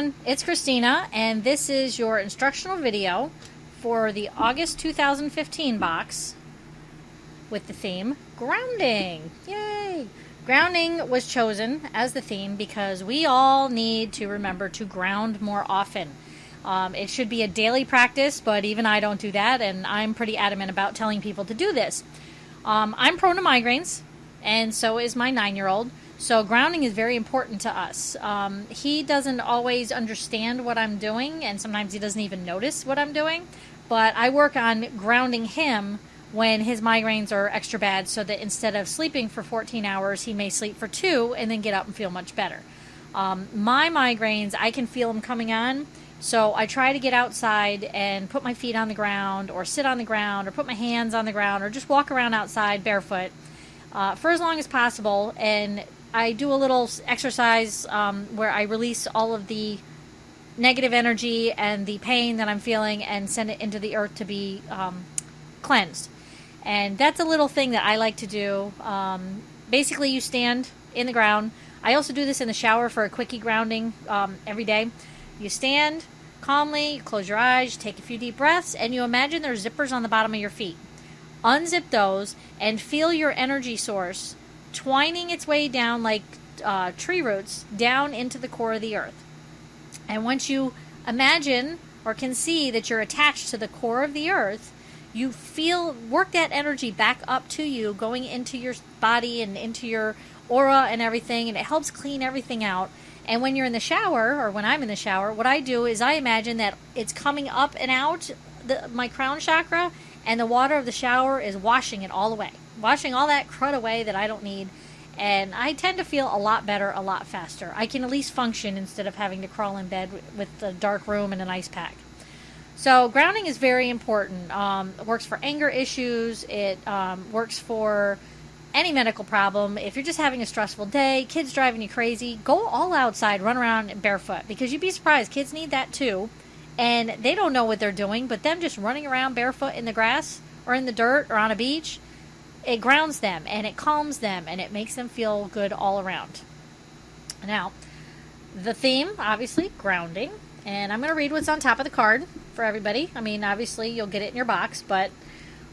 everyone, it's Christina, and this is your instructional video for the August 2015 box with the theme grounding. Yay! Grounding was chosen as the theme because we all need to remember to ground more often. It should be a daily practice, but even I don't do that, and I'm pretty adamant about telling people to do this. I'm prone to migraines, and so is my 9-year-old. So grounding is very important to us. He doesn't always understand what I'm doing, and sometimes he doesn't even notice what I'm doing. But I work on grounding him when his migraines are extra bad, so that instead of sleeping for 14 hours, he may sleep for 2 and then get up and feel much better. My migraines, I can feel them coming on, so I try to get outside and put my feet on the ground, or sit on the ground, or put my hands on the ground, or just walk around outside barefoot for as long as possible. And I do a little exercise where I release all of the negative energy and the pain that I'm feeling and send it into the earth to be cleansed. And that's a little thing that I like to do. Basically, you stand in the ground. I also do this in the shower for a quickie grounding every day. You stand calmly, you close your eyes, take a few deep breaths, and you imagine there's zippers on the bottom of your feet. Unzip those and feel your energy source twining its way down like tree roots down into the core of the earth. And once you imagine or can see that you're attached to the core of the earth, you work that energy back up to you, going into your body and into your aura and everything, and it helps clean everything out. And when you're in the shower, or when I'm in the shower, what I do is I imagine that it's coming up and out my crown chakra, and the water of the shower is washing it all away. Washing all that crud away that I don't need, and I tend to feel a lot better, a lot faster. I can at least function instead of having to crawl in bed with a dark room and an ice pack. So grounding is very important. It works for anger issues. It works for any medical problem. If you're just having a stressful day, kids driving you crazy, go all outside, run around barefoot, because you'd be surprised. Kids need that too, and they don't know what they're doing, but them just running around barefoot in the grass or in the dirt or on a beach, it grounds them, and it calms them, and it makes them feel good all around. Now, the theme, obviously, grounding. And I'm going to read what's on top of the card for everybody. I mean, obviously, you'll get it in your box. But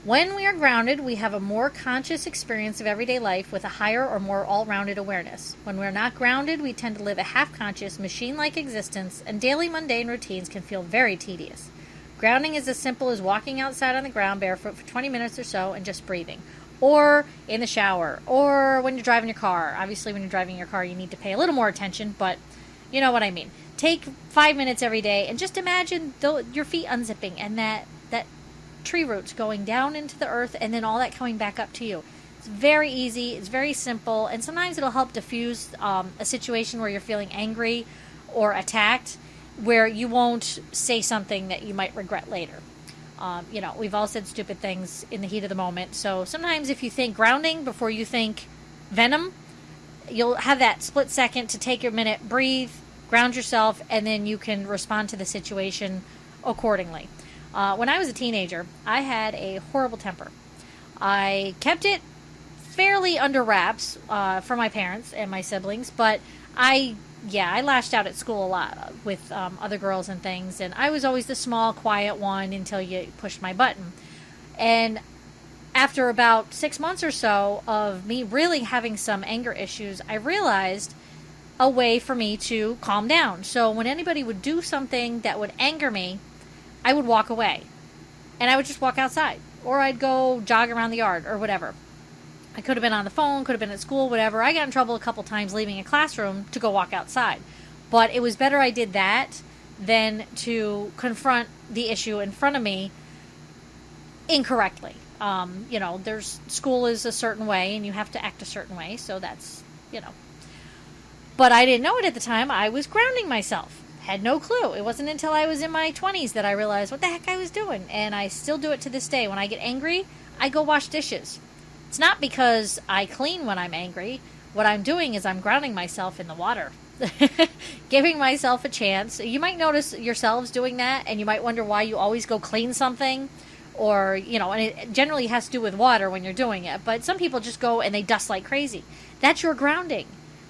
when we are grounded, we have a more conscious experience of everyday life with a higher or more all-rounded awareness. When we're not grounded, we tend to live a half-conscious, machine-like existence, and daily mundane routines can feel very tedious. Grounding is as simple as walking outside on the ground barefoot for 20 minutes or so and just breathing. Or in the shower, or when you're driving your car. Obviously, when you're driving your car, you need to pay a little more attention, but you know what I mean. Take 5 minutes every day and just imagine your feet unzipping and that tree roots going down into the earth, and then all that coming back up to you. It's very easy, it's very simple, and sometimes it'll help diffuse a situation where you're feeling angry or attacked, where you won't say something that you might regret later. We've all said stupid things in the heat of the moment. So sometimes if you think grounding before you think venom, you'll have that split second to take a minute, breathe, ground yourself, and then you can respond to the situation accordingly. When I was a teenager, I had a horrible temper. I kept it fairly under wraps for my parents and my siblings, but I lashed out at school a lot with other girls and things, and I was always the small, quiet one until you pushed my button. And after about 6 months or so of me really having some anger issues, I realized a way for me to calm down. So when anybody would do something that would anger me, I would walk away. And I would just walk outside, or I'd go jog around the yard or whatever. I could have been on the phone, could have been at school, whatever. I got in trouble a couple times leaving a classroom to go walk outside. But it was better I did that than to confront the issue in front of me incorrectly. School is a certain way, and you have to act a certain way, so that's. But I didn't know it at the time. I was grounding myself. Had no clue. It wasn't until I was in my 20s that I realized what the heck I was doing. And I still do it to this day. When I get angry, I go wash dishes. It's not because I clean when I'm angry. What I'm doing is I'm grounding myself in the water. Giving myself a chance. You might notice yourselves doing that, and you might wonder why you always go clean something. Or, and it generally has to do with water when you're doing it. But some people just go and they dust like crazy. That's your grounding.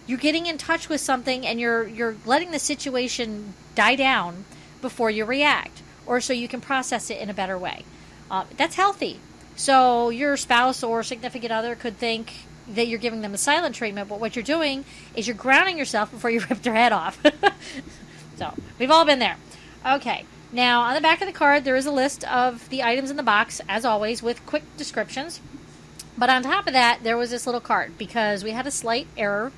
you're getting in touch with something and you're letting the situation die down before you react, or so you can process it in a better way. That's healthy. So your spouse or significant other could think that you're giving them the silent treatment, but what you're doing is you're grounding yourself before you rip their head off. So we've all been there. Okay, now on the back of the card there is a list of the items in the box, as always, with quick descriptions. But on top of that, there was this little card because we had a slight error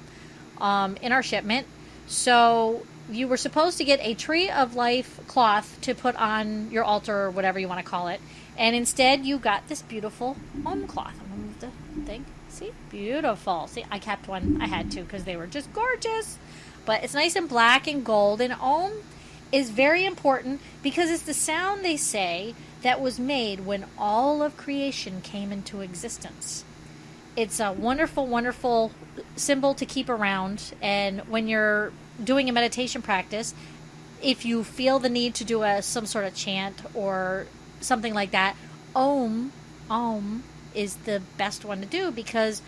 in our shipment. So you were supposed to get a Tree of Life cloth to put on your altar, or whatever you want to call it. And instead, you got this beautiful Om cloth. I'm going to move the thing. See? Beautiful. See, I kept one. I had to because they were just gorgeous. But it's nice and black and gold. And Om is very important because it's the sound, they say, that was made when all of creation came into existence. It's a wonderful, wonderful symbol to keep around. And when you're doing a meditation practice, if you feel the need to do some sort of chant or something like that, Om is the best one to do because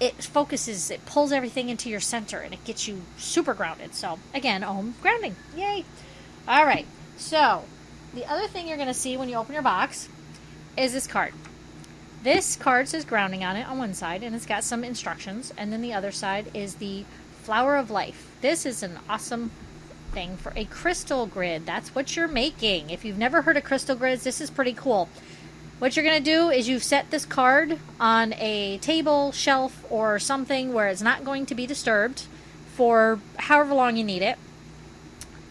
it focuses, it pulls everything into your center and it gets you super grounded. So again, Om, grounding. Yay. All right. So the other thing you're going to see when you open your box is this card. This card says grounding on it on one side, and it's got some instructions, and then the other side is the Flower of Life. This is an awesome thing for a crystal grid. That's what you're making. If you've never heard of crystal grids, this is pretty cool. What you're going to do is you set this card on a table, shelf, or something where it's not going to be disturbed for however long you need it.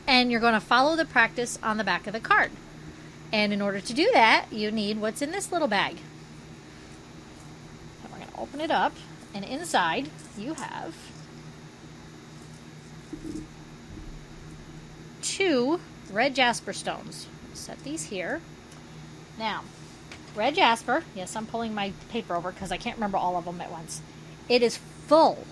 And you're going to follow the practice on the back of the card. And in order to do that, you need what's in this little bag. So we're going to open it up, and inside you have 2 red jasper stones. Set these here. Now, red jasper, yes, I'm pulling my paper over because I can't remember all of them at once. It is full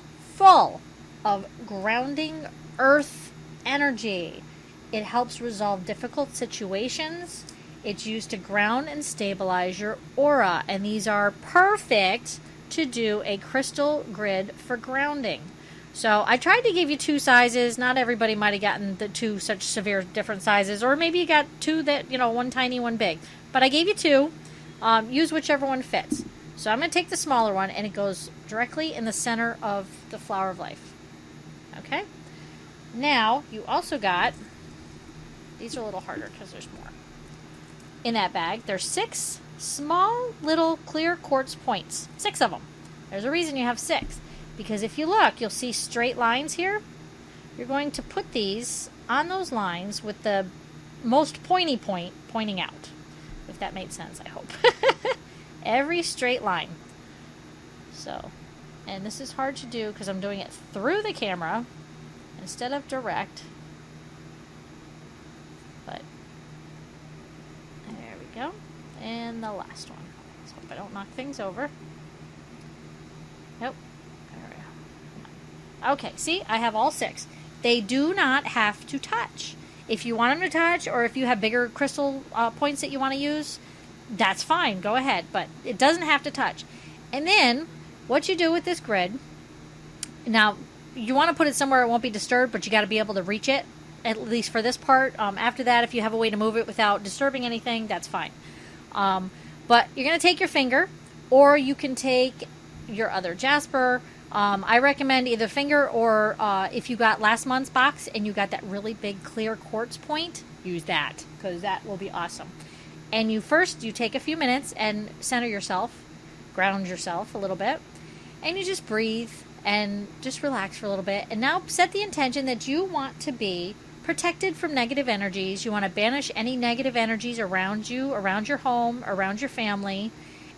of grounding earth energy. It helps resolve difficult situations. It's used to ground and stabilize your aura, and these are perfect to do a crystal grid for grounding. So I tried to give you 2 sizes. Not everybody might have gotten the 2 such severe different sizes, or maybe you got 2 that, one tiny, one big. But I gave you 2. Use whichever one fits. So I'm going to take the smaller one, and it goes directly in the center of the Flower of Life. Okay? Now, you also got, these are a little harder because there's more. In that bag, there's 6 small little clear quartz points. 6 of them. There's a reason you have 6. Because if you look, you'll see straight lines here. You're going to put these on those lines with the most pointy point pointing out. If that made sense, I hope. Every straight line. So, and this is hard to do because I'm doing it through the camera instead of direct. But, there we go. And the last one. Let's hope I don't knock things over. Nope. Okay, see, I have all 6. They do not have to touch. If you want them to touch, or if you have bigger crystal points that you want to use, that's fine. Go ahead, but it doesn't have to touch. And then, what you do with this grid, now, you want to put it somewhere it won't be disturbed, but you got to be able to reach it, at least for this part. After that, if you have a way to move it without disturbing anything, that's fine. But you're going to take your finger, or you can take your other jasper. I recommend either finger or if you got last month's box and you got that really big clear quartz point, use that because that will be awesome. And you take a few minutes and center yourself, ground yourself a little bit, and you just breathe and just relax for a little bit. And now set the intention that you want to be protected from negative energies. You want to banish any negative energies around you, around your home, around your family,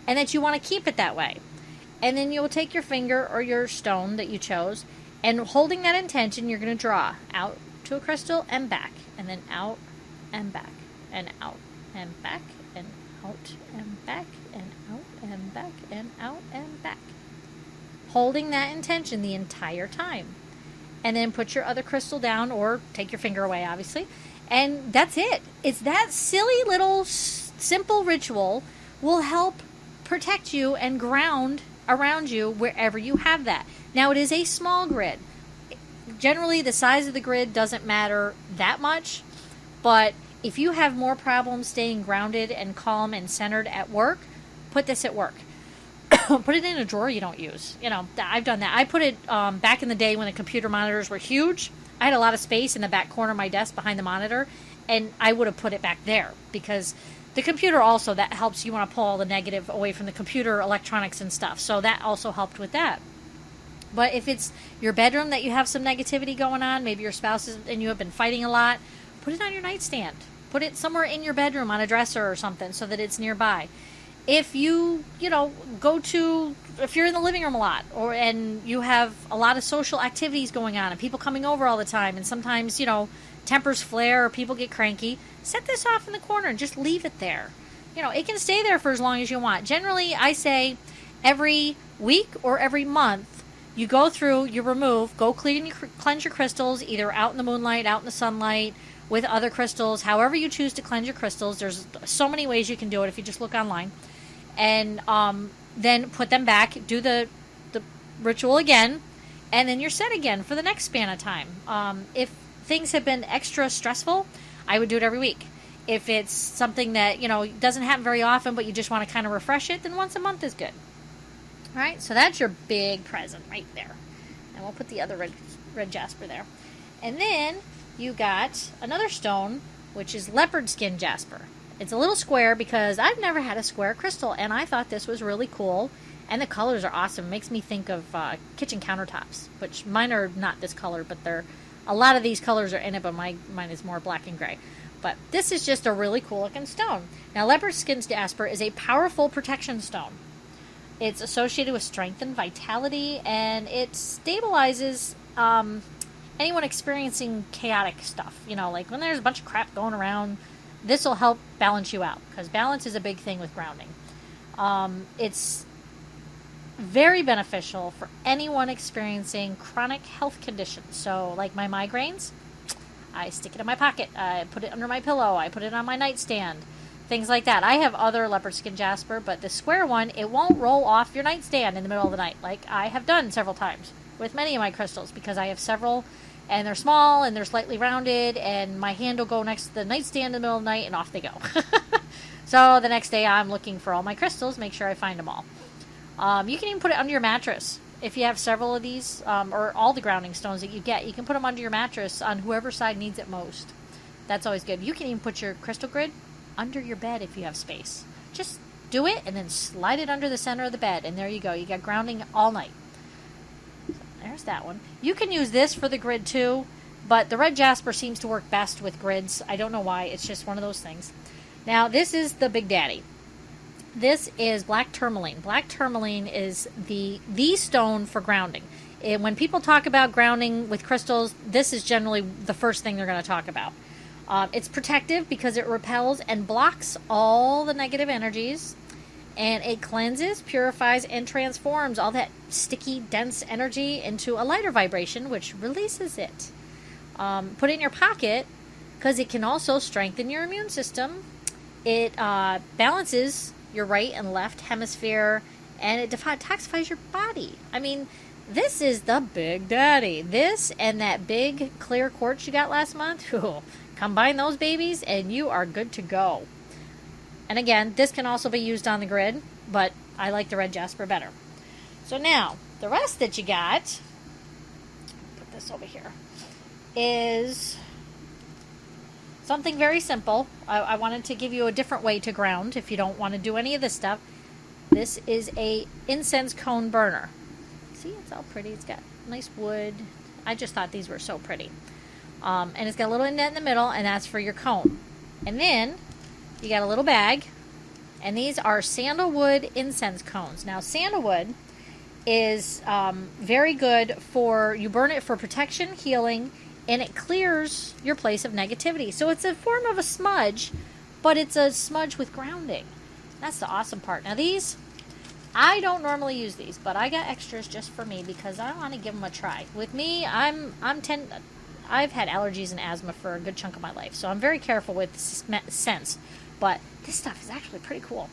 and that you want to keep it that way. And then you'll take your finger or your stone that you chose, and holding that intention, you're going to draw out to a crystal and back, and then out and back, and out and back, and out and back, and out and back, and out and back. Holding that intention the entire time. And then put your other crystal down, or take your finger away, obviously. And that's it. It's that silly little simple ritual will help protect you and ground around you wherever you have that. Now, it is a small grid, generally the size of the grid doesn't matter that much, but if you have more problems staying grounded and calm and centered at work, put this at work. Put it in a drawer you don't use. You know, I've done that. I put it back in the day when the computer monitors were huge. I had a lot of space in the back corner of my desk behind the monitor, and I would have put it back there because the computer also, that helps. You want to pull all the negative away from the computer electronics and stuff. So that also helped with that. But if it's your bedroom that you have some negativity going on, maybe your spouse is, and you have been fighting a lot, put it on your nightstand. Put it somewhere in your bedroom on a dresser or something so that it's nearby. If you if you're in the living room a lot, and you have a lot of social activities going on and people coming over all the time, and sometimes, tempers flare or people get cranky, set this off in the corner and just leave it there. It can stay there for as long as you want. Generally, I say every week or every month, you go through, you remove, cleanse your crystals, either out in the moonlight, out in the sunlight, with other crystals, however you choose to cleanse your crystals. There's so many ways you can do it if you just look online. And then put them back, do the ritual again, and then you're set again for the next span of time. If things have been extra stressful, I would do it every week. If it's something that, doesn't happen very often, but you just want to kind of refresh it, then once a month is good. All right, so that's your big present right there. And we'll put the other red jasper there. And then you got another stone, which is leopard skin jasper. It's a little square because I've never had a square crystal, and I thought this was really cool. And the colors are awesome. It makes me think of kitchen countertops, which mine are not this color, but a lot of these colors are in it, but mine is more black and gray. But this is just a really cool looking stone. Now, leopard skin jasper is a powerful protection stone. It's associated with strength and vitality, and it stabilizes anyone experiencing chaotic stuff. Like when there's a bunch of crap going around, this will help balance you out, because balance is a big thing with grounding. It's very beneficial for anyone experiencing chronic health conditions. So, like my migraines, I stick it in my pocket. I put it under my pillow. I put it on my nightstand. Things like that. I have other leopard skin jasper, but the square one, it won't roll off your nightstand in the middle of the night, like I have done several times with many of my crystals, because I have several. And they're small, and they're slightly rounded, and my hand will go next to the nightstand in the middle of the night, and off they go. So the next day, I'm looking for all my crystals, make sure I find them all. You can even put it under your mattress. If you have several of these, or all the grounding stones that you get, you can put them under your mattress on whoever side needs it most. That's always good. You can even put your crystal grid under your bed if you have space. Just do it, and then slide it under the center of the bed, and there you go. You got grounding all night. There's that one. You can use this for the grid too, but the red jasper seems to work best with grids. I don't know why. It's just one of those things. Now, this is the big daddy. This is black tourmaline. Black tourmaline is the stone for grounding. When people talk about grounding with crystals, this is generally the first thing they're going to talk about. It's protective because it repels and blocks all the negative energies. And it cleanses, purifies, and transforms all that sticky, dense energy into a lighter vibration, which releases it. Put it in your pocket, because it can also strengthen your immune system. It balances your right and left hemisphere, and it detoxifies your body. I mean, this is the big daddy. This and that big clear quartz you got last month, combine those babies, and you are good to go. And again, this can also be used on the grid, but I like the red jasper better. So now, the rest that you got, put this over here, is something very simple. I wanted to give you a different way to ground if you don't want to do any of this stuff. This is a incense cone burner. See, it's all pretty. It's got nice wood. I just thought these were so pretty. And it's got a little indent in the middle, and that's for your cone. And then you got a little bag, and these are sandalwood incense cones. Now, sandalwood is very good for, you burn it for protection, healing, and it clears your place of negativity. So it's a form of a smudge, but it's a smudge with grounding. That's the awesome part. Now, these, I don't normally use these, but I got extras just for me because I want to give them a try. With me, I've had allergies and asthma for a good chunk of my life, so I'm very careful with scents. But this stuff is actually pretty cool.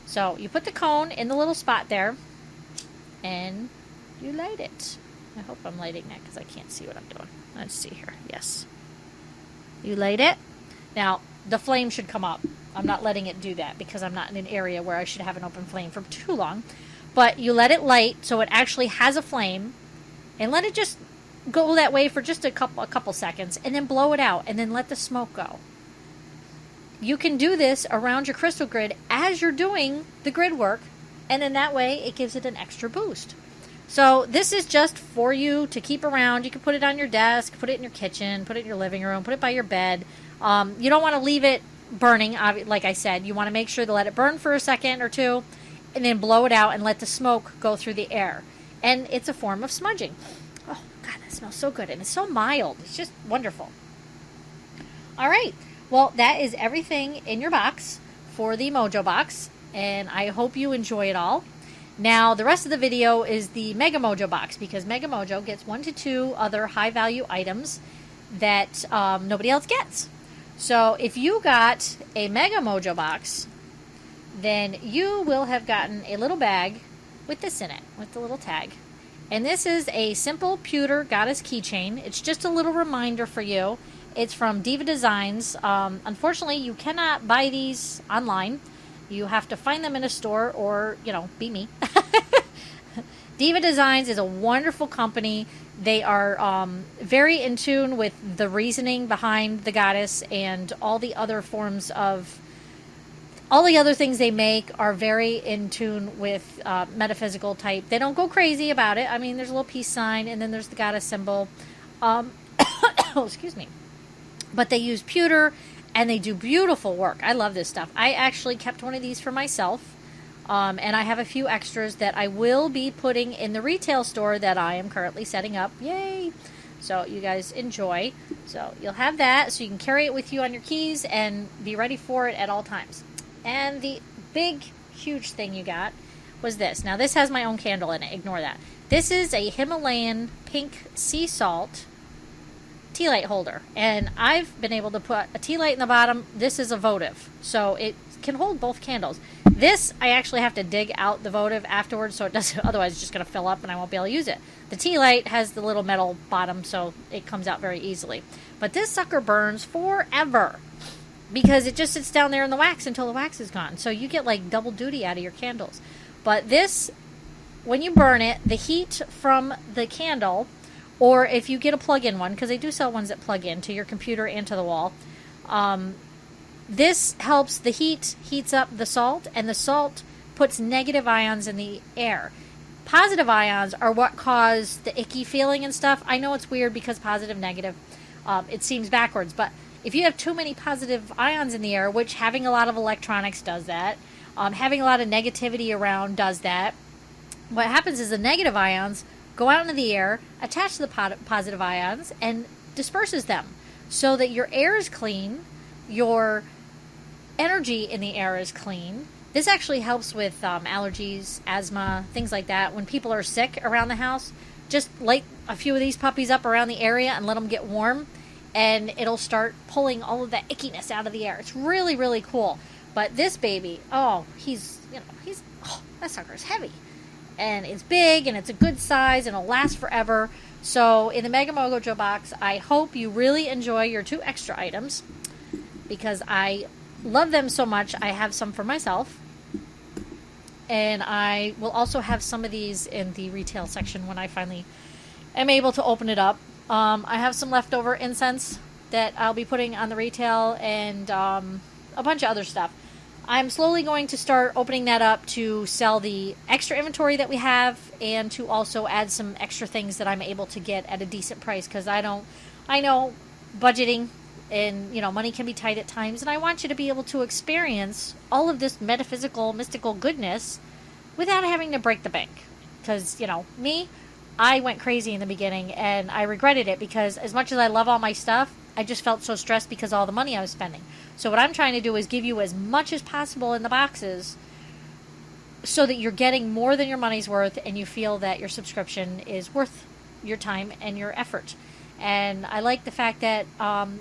So you put the cone in the little spot there, and you light it. I hope I'm lighting that because I can't see what I'm doing. Let's see here. Yes. You light it. Now, the flame should come up. I'm not letting it do that because I'm not in an area where I should have an open flame for too long. But you let it light so it actually has a flame, and let it just go that way for just a couple seconds, and then blow it out, and then let the smoke go. You can do this around your crystal grid as you're doing the grid work, and in that way it gives it an extra boost. So this is just for you to keep around. You can put it on your desk, put it in your kitchen, put it in your living room, put it by your bed. You don't want to leave it burning, like I said. You want to make sure to let it burn for a second or two, and then blow it out and let the smoke go through the air. And it's a form of smudging. Oh, God, that smells so good. And it's so mild. It's just wonderful. All right. Well, that is everything in your box for the Mojo box. And I hope you enjoy it all. Now, the rest of the video is the Mega Mojo box, because Mega Mojo gets 1 to 2 other high-value items that nobody else gets. So if you got a Mega Mojo box, then you will have gotten a little bag with this in it, with the little tag. And this is a simple pewter goddess keychain. It's just a little reminder for you. It's from Diva Designs. Unfortunately, you cannot buy these online. You have to find them in a store or, beat me. Diva Designs is a wonderful company. They are very in tune with the reasoning behind the goddess, and all the other things they make are very in tune with metaphysical type. They don't go crazy about it. I mean, there's a little peace sign, and then there's the goddess symbol. Excuse me. But they use pewter, and they do beautiful work. I love this stuff. I actually kept one of these for myself, and I have a few extras that I will be putting in the retail store that I am currently setting up. Yay! So you guys enjoy. So you'll have that, so you can carry it with you on your keys and be ready for it at all times. And the big, huge thing you got was this. Now, this has my own candle in it. Ignore that. This is a Himalayan pink sea salt tea light holder. And I've been able to put a tea light in the bottom. This is a votive, so it can hold both candles. This, I actually have to dig out the votive afterwards, so it doesn't, otherwise it's just going to fill up and I won't be able to use it. The tea light has the little metal bottom, so it comes out very easily. But this sucker burns forever, because it just sits down there in the wax until the wax is gone. So you get like double duty out of your candles. But this, when you burn it, the heat from the candle, or if you get a plug-in one, because they do sell ones that plug in to your computer and to the wall, this helps. The heats up the salt, and the salt puts negative ions in the air. Positive ions are what cause the icky feeling and stuff. I know it's weird because positive, negative, it seems backwards, but if you have too many positive ions in the air, which having a lot of electronics does that, having a lot of negativity around does that, what happens is the negative ions go out into the air, attach to the positive ions, and disperses them so that your air is clean, your energy in the air is clean. This actually helps with allergies, asthma, things like that. When people are sick around the house, just light a few of these puppies up around the area and let them get warm, and it'll start pulling all of that ickiness out of the air. It's really, really cool. But this baby, that sucker's heavy. And it's big, and it's a good size, and it'll last forever. So in the Mega Mojo box, I hope you really enjoy your 2 extra items, because I love them so much. I have some for myself, and I will also have some of these in the retail section when I finally am able to open it up. I have some leftover incense that I'll be putting on the retail, and a bunch of other stuff. I'm slowly going to start opening that up to sell the extra inventory that we have, and to also add some extra things that I'm able to get at a decent price, because I know budgeting and money can be tight at times, and I want you to be able to experience all of this metaphysical, mystical goodness without having to break the bank. Because me, I went crazy in the beginning, and I regretted it, because as much as I love all my stuff, I just felt so stressed because of all the money I was spending. So what I'm trying to do is give you as much as possible in the boxes, so that you're getting more than your money's worth, and you feel that your subscription is worth your time and your effort. And I like the fact that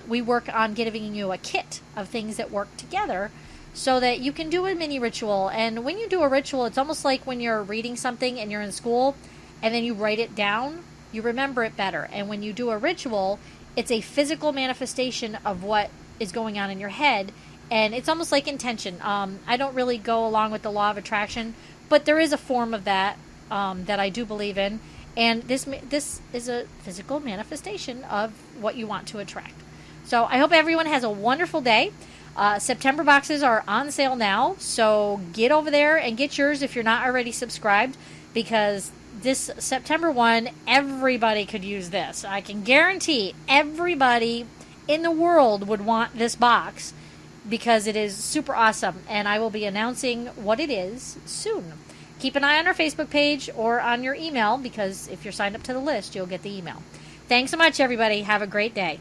we work on giving you a kit of things that work together, so that you can do a mini ritual. And when you do a ritual, it's almost like when you're reading something and you're in school, and then you write it down. you remember it better. And when you do a ritual, it's a physical manifestation of what is going on in your head. And it's almost like intention. I don't really go along with the law of attraction, but there is a form of that that I do believe in. And this is a physical manifestation of what you want to attract. So I hope everyone has a wonderful day. September boxes are on sale now, so get over there and get yours if you're not already subscribed, because this September one, everybody could use this. I can guarantee everybody in the world would want this box because it is super awesome, and I will be announcing what it is soon. Keep an eye on our Facebook page or on your email, because if you're signed up to the list, you'll get the email. Thanks so much, everybody. Have a great day.